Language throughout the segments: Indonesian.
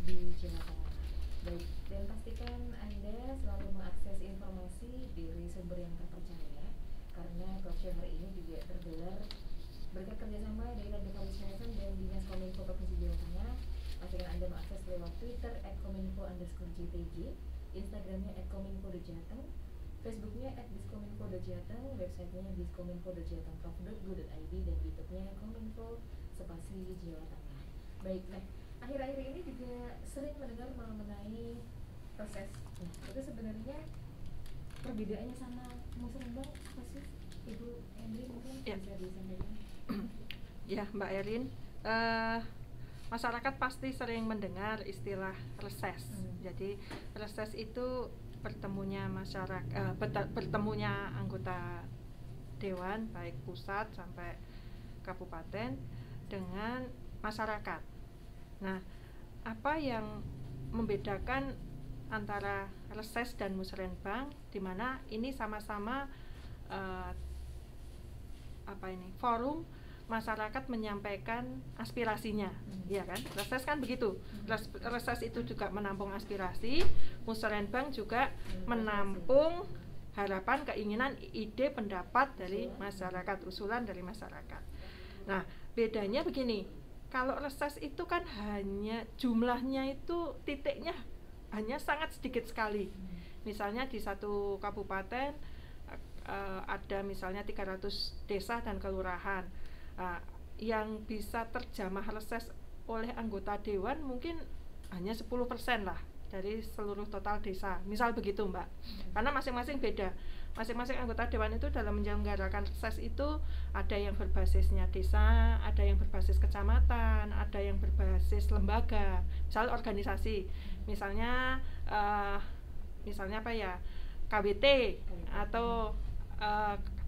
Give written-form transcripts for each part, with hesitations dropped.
di Jawa Tengah. Baik, dan pastikan Anda selalu mengakses informasi dari sumber yang terpercaya, karena talkshow hari ini juga tergelar berkat kerjasama dari Radio Kamis FM dan Dinas Kominfo Provinsi Jawa Tengah. Pastikan Anda mengakses lewat Twitter @kominfo_jtj, Instagramnya @kominfo.jateng, Facebooknya @diskominfo.jateng, websitenya diskominfo.jateng.go.id, dan YouTube-nya Kominfo Spasi Jawa Tengah. Baik, nah akhir-akhir ini juga sering mendengar mengenai proses. Nah, itu sebenarnya perbedaannya sama musrenbang apa sih, Ibu Endri, mungkin ya. bisa disampaikan? Ya, Mbak Erin, masyarakat pasti sering mendengar istilah reses. Jadi reses itu bertemunya bertemunya anggota dewan baik pusat sampai kabupaten dengan masyarakat. Nah, apa yang membedakan antara reses dan musrenbang, di mana ini sama-sama forum masyarakat menyampaikan aspirasinya, ya kan? Reses kan begitu. Reses itu juga menampung aspirasi, musrenbang juga menampung harapan, keinginan, ide, pendapat dari masyarakat, usulan dari masyarakat. Nah, bedanya begini, kalau reses itu kan hanya jumlahnya itu titiknya hanya sangat sedikit sekali. Misalnya di satu kabupaten ada misalnya 300 desa dan kelurahan. Yang bisa terjamah reses oleh anggota dewan mungkin hanya 10% lah dari seluruh total desa, misal begitu, Mbak. Karena masing-masing beda. Masing-masing anggota dewan itu dalam menyelenggarakan reses itu ada yang berbasisnya desa, ada yang berbasis kecamatan, ada yang berbasis lembaga, misal organisasi, misalnya apa ya, KWT, atau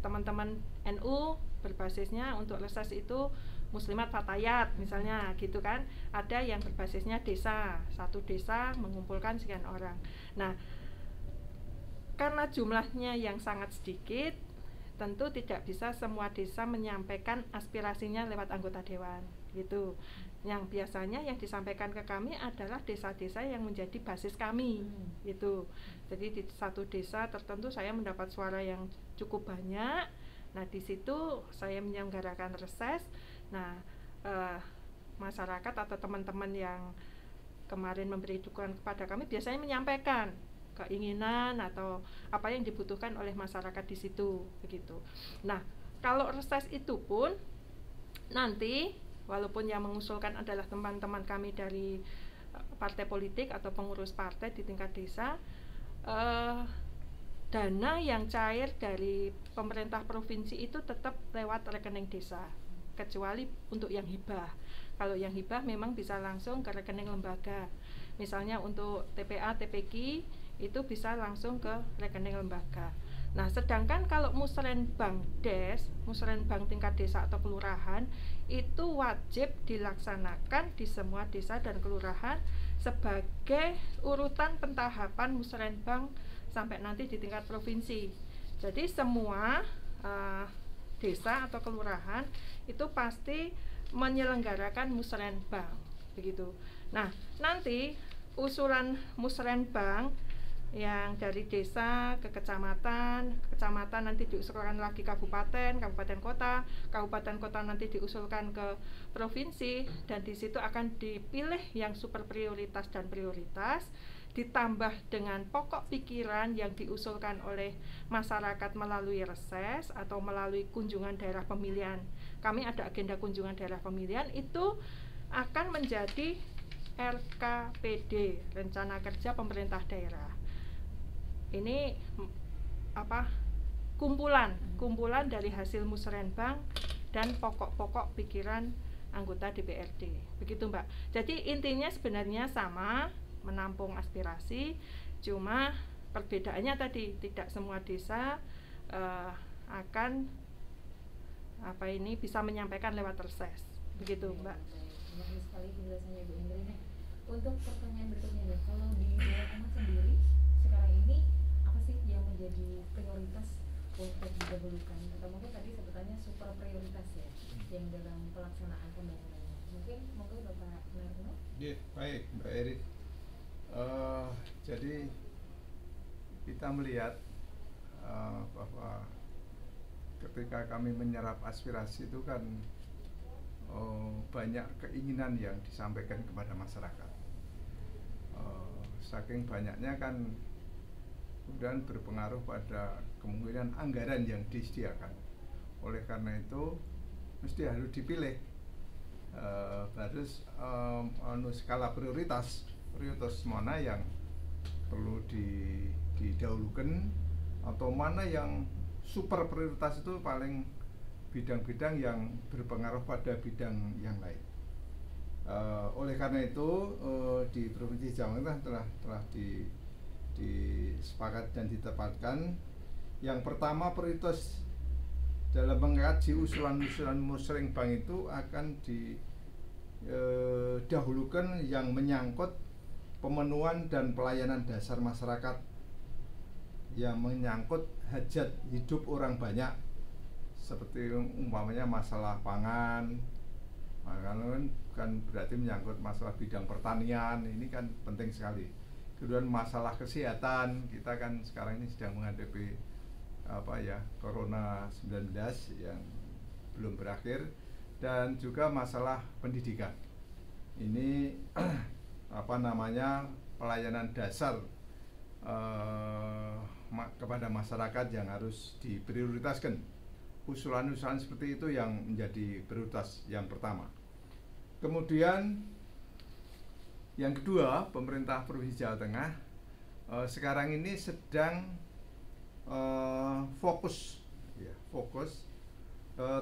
teman-teman NU berbasisnya untuk reses itu Muslimat Fatayat misalnya gitu kan. Ada yang berbasisnya desa, satu desa mengumpulkan sekian orang. Nah, karena jumlahnya yang sangat sedikit, tentu tidak bisa semua desa menyampaikan aspirasinya lewat anggota dewan gitu. Yang biasanya yang disampaikan ke kami adalah desa-desa yang menjadi basis kami gitu. Jadi di satu desa tertentu saya mendapat suara yang cukup banyak. Nah, di situ saya menyelenggarakan reses. Nah, masyarakat atau teman-teman yang kemarin memberi dukungan kepada kami biasanya menyampaikan keinginan atau apa yang dibutuhkan oleh masyarakat di situ begitu. Nah, kalau reses itu pun nanti walaupun yang mengusulkan adalah teman-teman kami dari partai politik atau pengurus partai di tingkat desa, dana yang cair dari pemerintah provinsi itu tetap lewat rekening desa, kecuali untuk yang hibah. Kalau yang hibah memang bisa langsung ke rekening lembaga. Misalnya untuk TPA, TPQ itu bisa langsung ke rekening lembaga. Nah, sedangkan kalau musrenbang musrenbang tingkat desa atau kelurahan itu wajib dilaksanakan di semua desa dan kelurahan sebagai urutan pentahapan musrenbang sampai nanti di tingkat provinsi. Jadi semua desa atau kelurahan itu pasti menyelenggarakan musrenbang begitu. Nah, nanti usulan musrenbang yang dari desa ke kecamatan nanti diusulkan lagi kabupaten kota, kabupaten kota nanti diusulkan ke provinsi, dan di situ akan dipilih yang super prioritas dan prioritas, ditambah dengan pokok pikiran yang diusulkan oleh masyarakat melalui reses atau melalui kunjungan daerah pemilihan. Kami ada agenda kunjungan daerah pemilihan, itu akan menjadi RKPD, Rencana Kerja Pemerintah Daerah. Ini kumpulan dari hasil musrenbang dan pokok-pokok pikiran anggota DPRD. Begitu, Mbak. Jadi intinya sebenarnya sama, menampung aspirasi, cuma perbedaannya tadi tidak semua desa akan bisa menyampaikan lewat reses. Begitu, Mbak. Terima sekali penjelasannya, Bu Indri. Untuk pertanyaan berikutnya nih, kalau di Jawa Tengah sendiri sekarang ini apa sih yang menjadi prioritas untuk didahulukan? Atau mungkin tadi sebutannya super prioritas ya, yang dalam pelaksanaan pembangunannya. Mungkin Bapak Narno. Ya, baik Mbak Eri. Jadi kita melihat bahwa ketika kami menyerap aspirasi itu kan banyak keinginan yang disampaikan kepada masyarakat. Saking banyaknya kan kemudian berpengaruh pada kemungkinan anggaran yang disediakan. Oleh karena itu mesti harus dipilih harus skala prioritas mana yang perlu didahulukan atau mana yang super prioritas itu paling bidang-bidang yang berpengaruh pada bidang yang lain. Oleh karena itu di Provinsi Jawa Tengah telah disepakati dan ditetapkan yang pertama prioritas dalam mengkaji usulan-usulan Musrenbang itu akan didahulukan yang menyangkut pemenuhan dan pelayanan dasar masyarakat, yang menyangkut hajat hidup orang banyak, seperti umpamanya masalah pangan, kan berarti menyangkut masalah bidang pertanian, ini kan penting sekali. Kemudian masalah kesehatan, kita kan sekarang ini sedang menghadapi Corona 19 yang belum berakhir, dan juga masalah pendidikan. Ini pelayanan dasar kepada masyarakat yang harus diprioritaskan. Usulan-usulan seperti itu yang menjadi prioritas yang pertama. Kemudian yang kedua, pemerintah Provinsi Jawa Tengah sekarang ini sedang fokus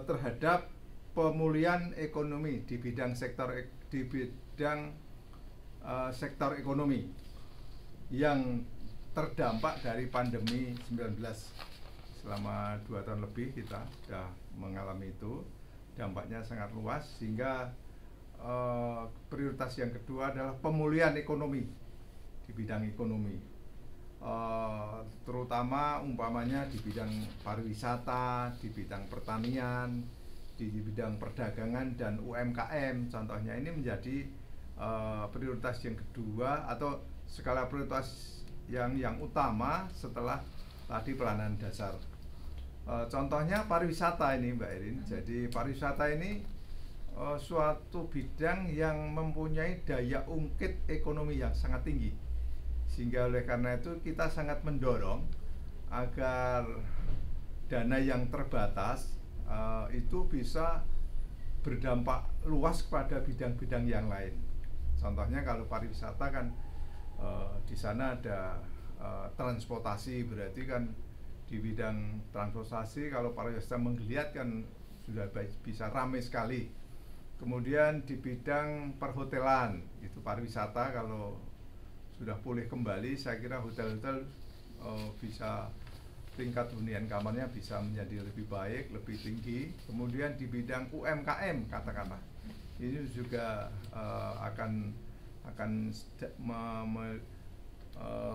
terhadap pemulihan ekonomi di bidang sektor ekonomi yang terdampak dari pandemi 19. Selama 2 tahun lebih kita sudah mengalami itu, dampaknya sangat luas, sehingga prioritas yang kedua adalah pemulihan ekonomi di bidang ekonomi. Terutama umpamanya di bidang pariwisata, di bidang pertanian, di bidang perdagangan dan UMKM contohnya. Ini menjadi prioritas yang kedua atau skala prioritas yang utama setelah tadi pelayanan dasar. Contohnya pariwisata ini Mbak Erin. Jadi pariwisata ini suatu bidang yang mempunyai daya ungkit ekonomi yang sangat tinggi, sehingga oleh karena itu kita sangat mendorong agar dana yang terbatas itu bisa berdampak luas kepada bidang-bidang yang lain. Contohnya kalau pariwisata kan di sana ada transportasi, berarti kan di bidang transportasi kalau pariwisata menggeliat kan sudah bisa ramai sekali. Kemudian di bidang perhotelan, itu pariwisata kalau sudah pulih kembali, saya kira hotel-hotel bisa tingkat hunian kamarnya bisa menjadi lebih baik, lebih tinggi. Kemudian di bidang UMKM katakanlah, ini juga akan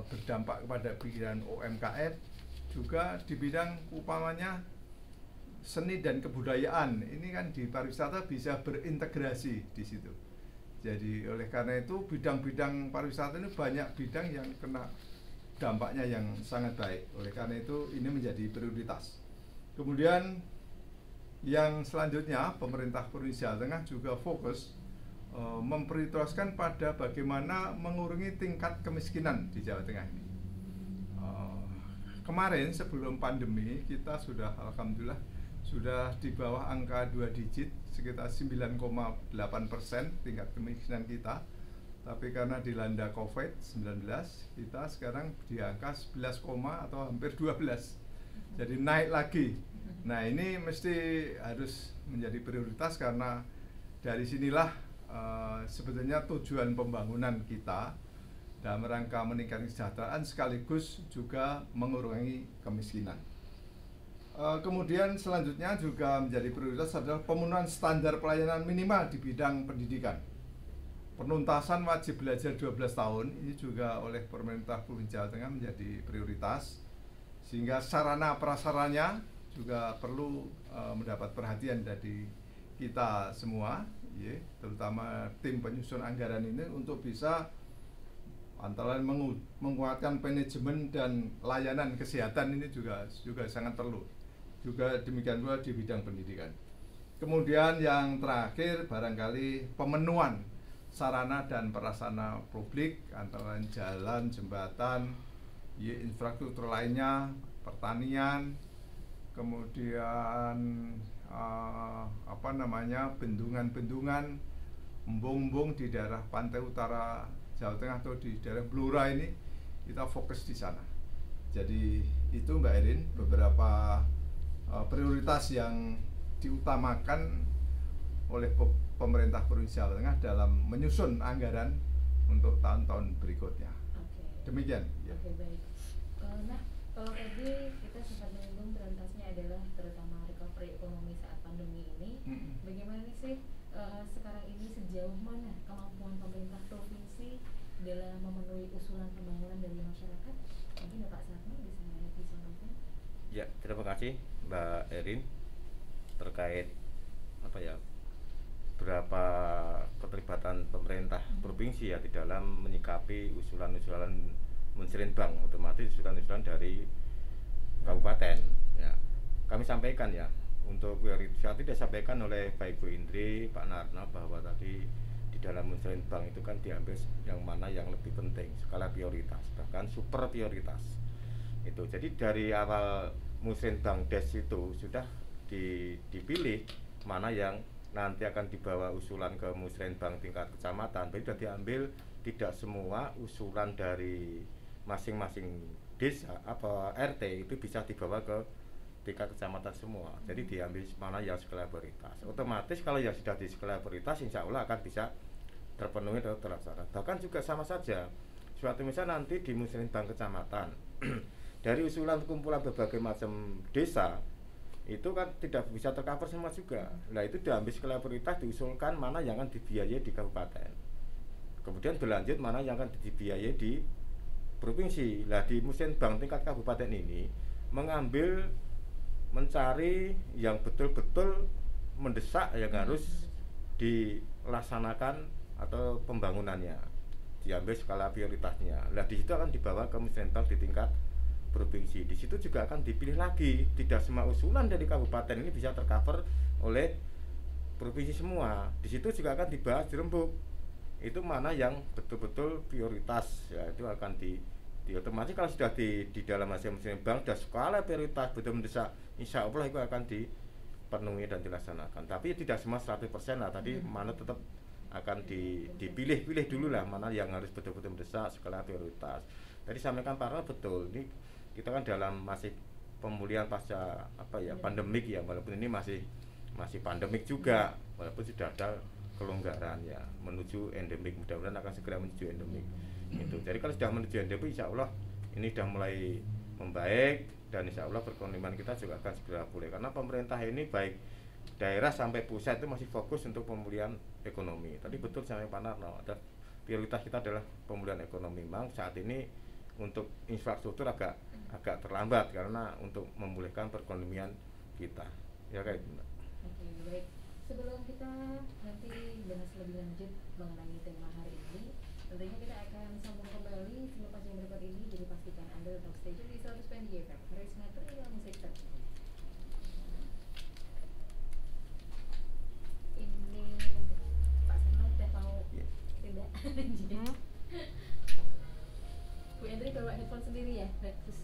berdampak kepada bidang UMKM. Juga di bidang umpamanya seni dan kebudayaan, ini kan di pariwisata bisa berintegrasi di situ. Jadi oleh karena itu bidang-bidang pariwisata ini banyak bidang yang kena dampaknya yang sangat baik. Oleh karena itu ini menjadi prioritas. Kemudian yang selanjutnya, pemerintah Provinsi Jawa Tengah juga fokus memprioritaskan pada bagaimana mengurangi tingkat kemiskinan di Jawa Tengah ini. Kemarin sebelum pandemi kita sudah alhamdulillah sudah di bawah angka 2 digit, sekitar 9,8% tingkat kemiskinan kita. Tapi karena dilanda COVID-19, kita sekarang di angka 11, atau hampir 12. Jadi naik lagi. Nah, ini mesti harus menjadi prioritas karena dari sinilah sebetulnya tujuan pembangunan kita dalam rangka meningkatkan kesejahteraan sekaligus juga mengurangi kemiskinan. Kemudian selanjutnya juga menjadi prioritas adalah pemenuhan standar pelayanan minimal di bidang pendidikan. Penuntasan wajib belajar 12 tahun ini juga oleh pemerintah Provinsi Jawa Tengah menjadi prioritas, sehingga sarana prasaranya juga perlu mendapat perhatian dari kita semua. ya, terutama tim penyusun anggaran ini untuk bisa antara lain menguatkan manajemen dan layanan kesehatan ini juga sangat perlu. Juga demikian pula di bidang pendidikan. Kemudian yang terakhir barangkali pemenuhan sarana dan prasarana publik antara lain jalan, jembatan, ya, infrastruktur lainnya, pertanian, kemudian bendungan-bendungan, embung-embung di daerah pantai utara Jawa Tengah atau di daerah Blora ini kita fokus di sana. Jadi itu Mbak Erin beberapa prioritas yang diutamakan oleh pemerintah Provinsi Jawa Tengah dalam menyusun anggaran untuk tahun-tahun berikutnya. Demikian. Ya. Oke, baik. Nah, kalau tadi kita sempat menyinggung prioritasnya adalah terutama recovery ekonomi saat pandemi ini. Bagaimana sih sekarang ini sejauh mana kemampuan pemerintah provinsi dalam memenuhi usulan pembangunan dari masyarakat? Mungkin Bapak Sarno bisa disampaikan. Ya, terima kasih Mbak Erin terkait berapa keterlibatan pemerintah provinsi ya di dalam menyikapi usulan-usulan Musrenbang, otomatis usulan-usulan dari kabupaten. Ya, kami sampaikan ya untuk prioritas tidak disampaikan oleh Pak Ibu Indri, Pak Narno bahwa tadi di dalam Musrenbang itu kan diambil yang mana yang lebih penting, skala prioritas, bahkan super prioritas. Itu jadi dari awal Musrenbang Des itu sudah dipilih mana yang nanti akan dibawa usulan ke Musrenbang tingkat kecamatan. Jadi sudah diambil tidak semua usulan dari masing-masing desa RT itu bisa dibawa ke tingkat kecamatan semua. Jadi diambil mana yang skala prioritas. Otomatis kalau yang sudah di skala prioritas insya Allah akan bisa terpenuhi atau terlaksana. Bahkan juga sama saja suatu misalnya nanti di Musrenbang kecamatan dari usulan kumpulan berbagai macam desa itu kan tidak bisa tercover semua juga. Nah itu diambil skala prioritas, diusulkan mana yang akan dibiayai di kabupaten, kemudian berlanjut mana yang akan dibiayai di provinsi. Nah di Musrenbang tingkat kabupaten ini mencari yang betul-betul mendesak yang harus dilaksanakan atau pembangunannya, diambil skala prioritasnya. Nah di situ akan dibawa ke Musrenbang di tingkat provinsi. Di situ juga akan dipilih lagi. Tidak semua usulan dari kabupaten ini bisa tercover oleh provinsi semua. Di situ juga akan dibahas dirembuk. Itu mana yang betul-betul prioritas. Ya, itu akan otomatis kalau sudah di dalam hasil Musrenbang sudah skala prioritas betul mendesak, insya Allah itu akan dipenuhi dan dilaksanakan. Tapi tidak semua 100% lah. Tadi mana tetap akan dipilih-pilih dulu lah mana yang harus betul-betul mendesak skala prioritas. Tadi sampaikan Pak Arno betul. Ini kita kan dalam masih pemulihan pasca pandemik ya, walaupun ini masih pandemik juga, walaupun sudah ada kelonggaran ya menuju endemik, mudah-mudahan akan segera menuju endemik. Itu. Jadi kalau sudah menuju endemik insya Allah ini sudah mulai membaik dan insya Allah perekonomian kita juga akan segera pulih karena pemerintah ini baik daerah sampai pusat itu masih fokus untuk pemulihan ekonomi. Tadi betul sampai Pak Narno, prioritas kita adalah pemulihan ekonomi. Memang saat ini untuk infrastruktur agak terlambat karena untuk memulihkan perekonomian kita. Ya kayak gitu. Oke, baik. Sebelum kita nanti bahas lebih lanjut mengenai tema hari ini, tentunya kita akan sambung kembali selepas yang berikut ini. Jadi pastikan Anda tetap stay tune di 100.3 FM. Karisma Trio Musik Terkenal. Ini Pak Sarno udah mau tidak? Bu Endri bawa headphone sendiri ya? Bagus.